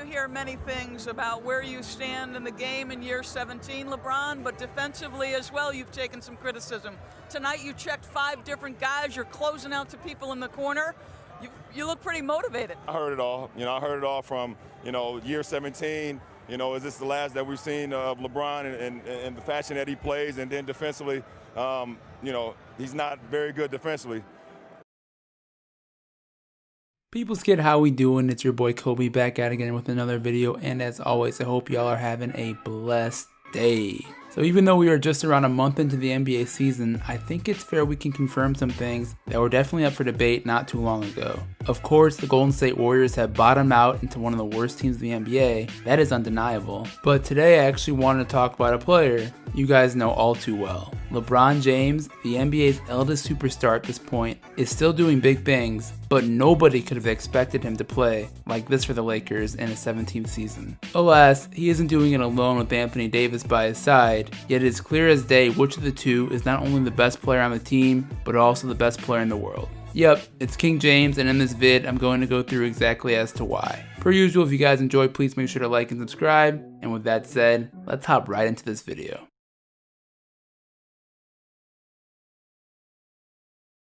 hear many things about where you stand in the game in year 17, LeBron, but defensively as well, you've taken some criticism. Tonight you checked 5 different guys, you're closing out to people in the corner. You look pretty motivated. I heard it all. I heard it all from, year 17. Is this the last that we've seen of LeBron and the fashion that he plays? And then defensively, he's not very good defensively. People's Kid, how we doing? It's your boy Kobe back at again with another video, and as always, I hope y'all are having a blessed day. So even though we are just around a month into the NBA season, I think it's fair we can confirm some things that were definitely up for debate not too long ago. Of course, the Golden State Warriors have bottomed out into one of the worst teams in the NBA, that is undeniable. But today I actually wanted to talk about a player you guys know all too well. LeBron James, the NBA's eldest superstar at this point, is still doing big things, but nobody could have expected him to play like this for the Lakers in his 17th season. Alas, he isn't doing it alone with Anthony Davis by his side, yet it is clear as day which of the two is not only the best player on the team, but also the best player in the world. Yep, it's King James, and in this vid, I'm going to go through exactly as to why. Per usual, if you guys enjoyed, please make sure to like and subscribe, and with that said, let's hop right into this video.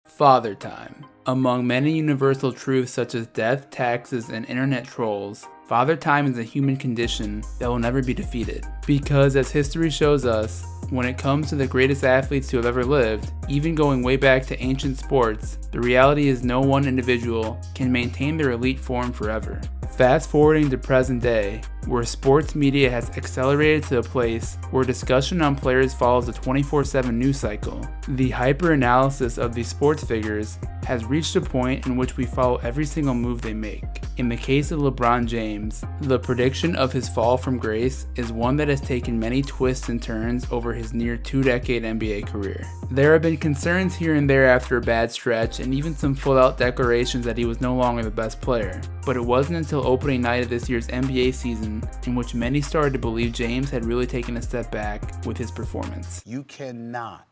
Father time. Among many universal truths such as death, taxes, and internet trolls, father time is a human condition that will never be defeated. Because as history shows us, when it comes to the greatest athletes who have ever lived, even going way back to ancient sports, the reality is no one individual can maintain their elite form forever. Fast forwarding to present day, where sports media has accelerated to a place where discussion on players follows a 24/7 news cycle, the hyper-analysis of these sports figures has reached a point in which we follow every single move they make. In the case of LeBron James, the prediction of his fall from grace is one that has taken many twists and turns over his near 2-decade NBA career. There have been concerns here and there after a bad stretch, and even some full-out declarations that he was no longer the best player. But it wasn't until opening night of this year's NBA season in which many started to believe James had really taken a step back with his performance. You cannot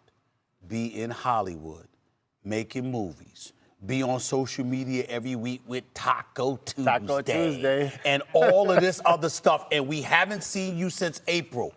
be in Hollywood making movies, be on social media every week with Taco Tuesday and all of this other stuff, and we haven't seen you since April,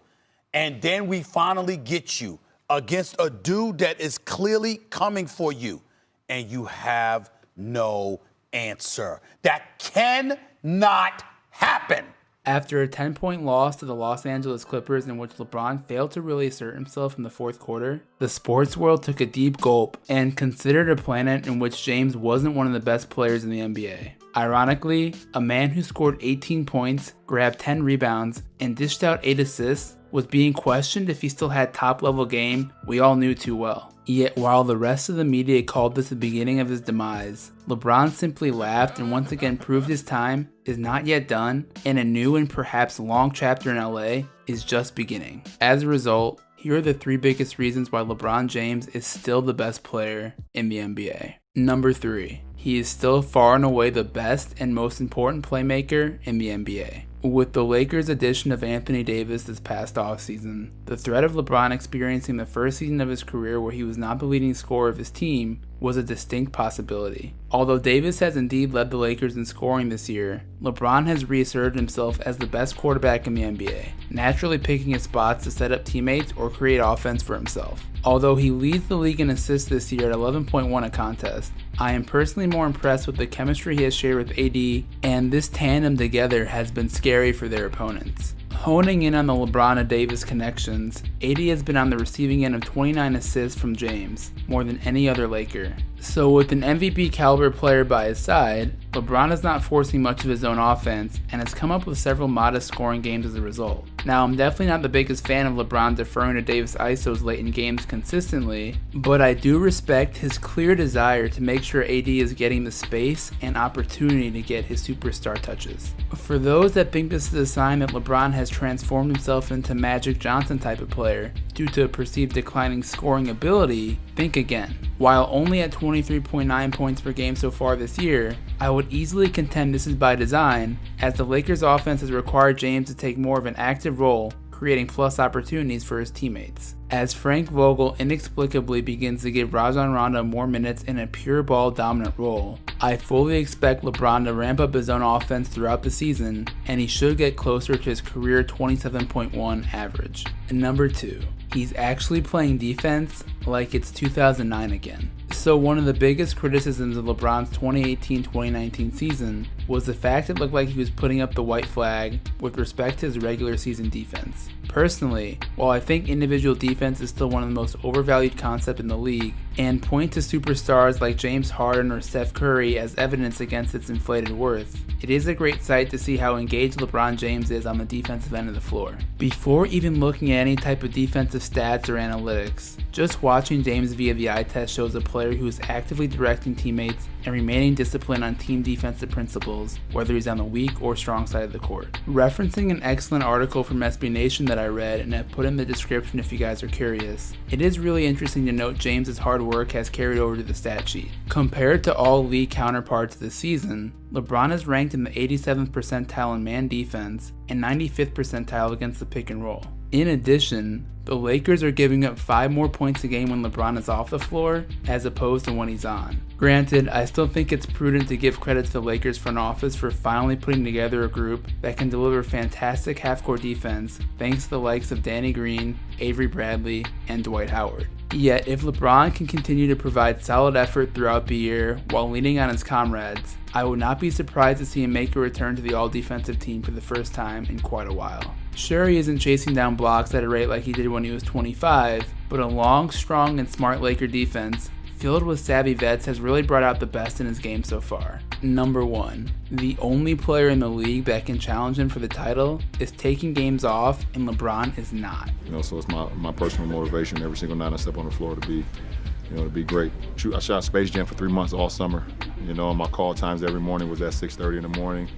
and then we finally get you against a dude that is clearly coming for you, and you have no answer. That cannot happen. After a 10-point loss to the Los Angeles Clippers in which LeBron failed to really assert himself in the fourth quarter, the sports world took a deep gulp and considered a planet in which James wasn't one of the best players in the NBA. Ironically, a man who scored 18 points, grabbed 10 rebounds, and dished out 8 assists was being questioned if he still had top-level game we all knew too well. Yet while the rest of the media called this the beginning of his demise, LeBron simply laughed and once again proved his time is not yet done, and a new and perhaps long chapter in LA is just beginning. As a result, here are the 3 biggest reasons why LeBron James is still the best player in the NBA. Number 3. He is still far and away the best and most important playmaker in the NBA. With the Lakers' addition of Anthony Davis this past offseason, the threat of LeBron experiencing the first season of his career where he was not the leading scorer of his team was a distinct possibility. Although Davis has indeed led the Lakers in scoring this year, LeBron has reasserted himself as the best quarterback in the NBA, naturally picking his spots to set up teammates or create offense for himself. Although he leads the league in assists this year at 11.1 a contest, I am personally more impressed with the chemistry he has shared with AD, and this tandem together has been scary for their opponents. Honing in on the LeBron and Davis connections, AD has been on the receiving end of 29 assists from James, more than any other Laker. So with an MVP caliber player by his side, LeBron is not forcing much of his own offense and has come up with several modest scoring games as a result. Now, I'm definitely not the biggest fan of LeBron deferring to Davis ISOs late in games consistently, but I do respect his clear desire to make sure AD is getting the space and opportunity to get his superstar touches. For those that think this is a sign that LeBron has transformed himself into Magic Johnson type of player due to a perceived declining scoring ability, think again. While only at 23.9 points per game so far this year, I would easily contend this is by design, as the Lakers offense has required James to take more of an active role, creating plus opportunities for his teammates. As Frank Vogel inexplicably begins to give Rajon Rondo more minutes in a pure ball dominant role, I fully expect LeBron to ramp up his own offense throughout the season, and he should get closer to his career 27.1 average. And number 2, he's actually playing defense like it's 2009 again. So one of the biggest criticisms of LeBron's 2018-2019 season was the fact it looked like he was putting up the white flag with respect to his regular season defense. Personally, while I think individual defense is still one of the most overvalued concepts in the league, and point to superstars like James Harden or Steph Curry as evidence against its inflated worth, it is a great sight to see how engaged LeBron James is on the defensive end of the floor. Before even looking at any type of defensive stats or analytics, just watching James via the eye test shows a player who is actively directing teammates and remaining disciplined on team defensive principles, whether he's on the weak or strong side of the court. Referencing an excellent article from SB Nation that I read and have put in the description if you guys are curious, it is really interesting to note James's hard work has carried over to the stat sheet. Compared to all league counterparts this season, LeBron is ranked in the 87th percentile in man defense and 95th percentile against the pick and roll. In addition, the Lakers are giving up 5 more points a game when LeBron is off the floor as opposed to when he's on. Granted, I still think it's prudent to give credit to the Lakers front office for finally putting together a group that can deliver fantastic half-court defense thanks to the likes of Danny Green, Avery Bradley, and Dwight Howard. Yet, if LeBron can continue to provide solid effort throughout the year while leaning on his comrades, I would not be surprised to see him make a return to the all-defensive team for the first time in quite a while. Sure, he isn't chasing down blocks at a rate like he did when he was 25, but a long, strong, and smart Laker defense filled with savvy vets has really brought out the best in his game so far. Number 1, the only player in the league that can challenge him for the title is taking games off, and LeBron is not. So it's my personal motivation every single night I step on the floor to be great. I shot Space Jam for 3 months all summer. And my call times every morning was at 6:30 in the morning.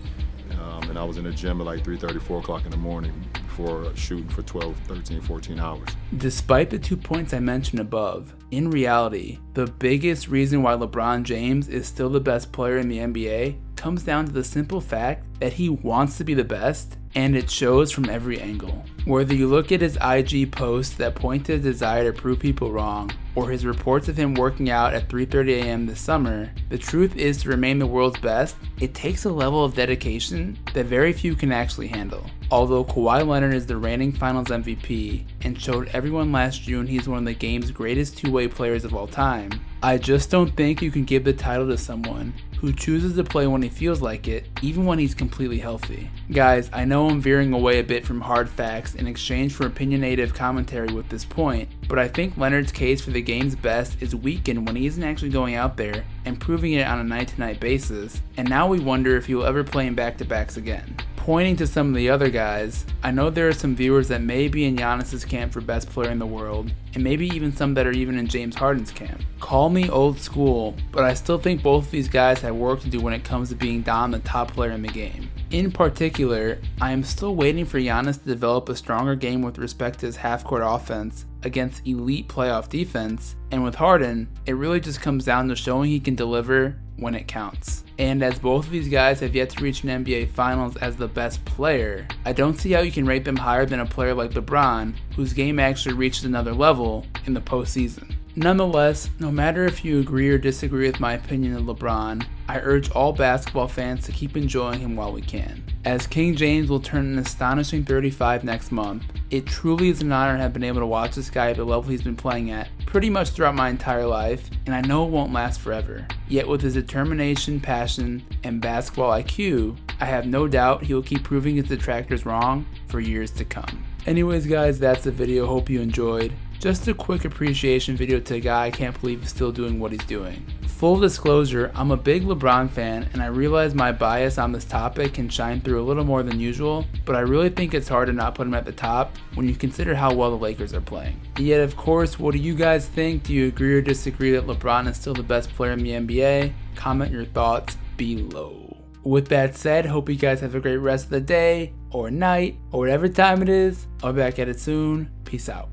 And I was in the gym at like 3:30, 4 o'clock in the morning before shooting for 12, 13, 14 hours. Despite the 2 points I mentioned above, in reality, the biggest reason why LeBron James is still the best player in the NBA comes down to the simple fact that he wants to be the best, and it shows from every angle. Whether you look at his IG posts that point to his desire to prove people wrong, or his reports of him working out at 3:30 a.m. this summer, the truth is to remain the world's best, it takes a level of dedication that very few can actually handle. Although Kawhi Leonard is the reigning Finals MVP and showed everyone last June he's one of the game's greatest two-way players of all time, I just don't think you can give the title to someone who chooses to play when he feels like it, even when he's completely healthy. Guys, I know I'm veering away a bit from hard facts in exchange for opinionative commentary with this point, but I think Leonard's case for the game's best is weakened when he isn't actually going out there and proving it on a night-to-night basis, and now we wonder if he will ever play in back-to-backs again. Pointing to some of the other guys, I know there are some viewers that may be in Giannis's camp for best player in the world, and maybe even some that are even in James Harden's camp. Call me old school, but I still think both of these guys have work to do when it comes to being Dom the top player in the game. In particular, I am still waiting for Giannis to develop a stronger game with respect to his half-court offense against elite playoff defense, and with Harden, it really just comes down to showing he can deliver when it counts. And as both of these guys have yet to reach an NBA Finals as the best player, I don't see how you can rate them higher than a player like LeBron, whose game actually reaches another level in the postseason. Nonetheless, no matter if you agree or disagree with my opinion of LeBron, I urge all basketball fans to keep enjoying him while we can. As King James will turn an astonishing 35 next month, it truly is an honor to have been able to watch this guy at the level he's been playing at pretty much throughout my entire life, and I know it won't last forever. Yet with his determination, passion, and basketball IQ, I have no doubt he will keep proving his detractors wrong for years to come. Anyways guys, that's the video, hope you enjoyed. Just a quick appreciation video to a guy I can't believe is still doing what he's doing. Full disclosure, I'm a big LeBron fan and I realize my bias on this topic can shine through a little more than usual, but I really think it's hard to not put him at the top when you consider how well the Lakers are playing. Yet of course, what do you guys think? Do you agree or disagree that LeBron is still the best player in the NBA? Comment your thoughts below. With that said, hope you guys have a great rest of the day, or night, or whatever time it is. I'll be back at it soon. Peace out.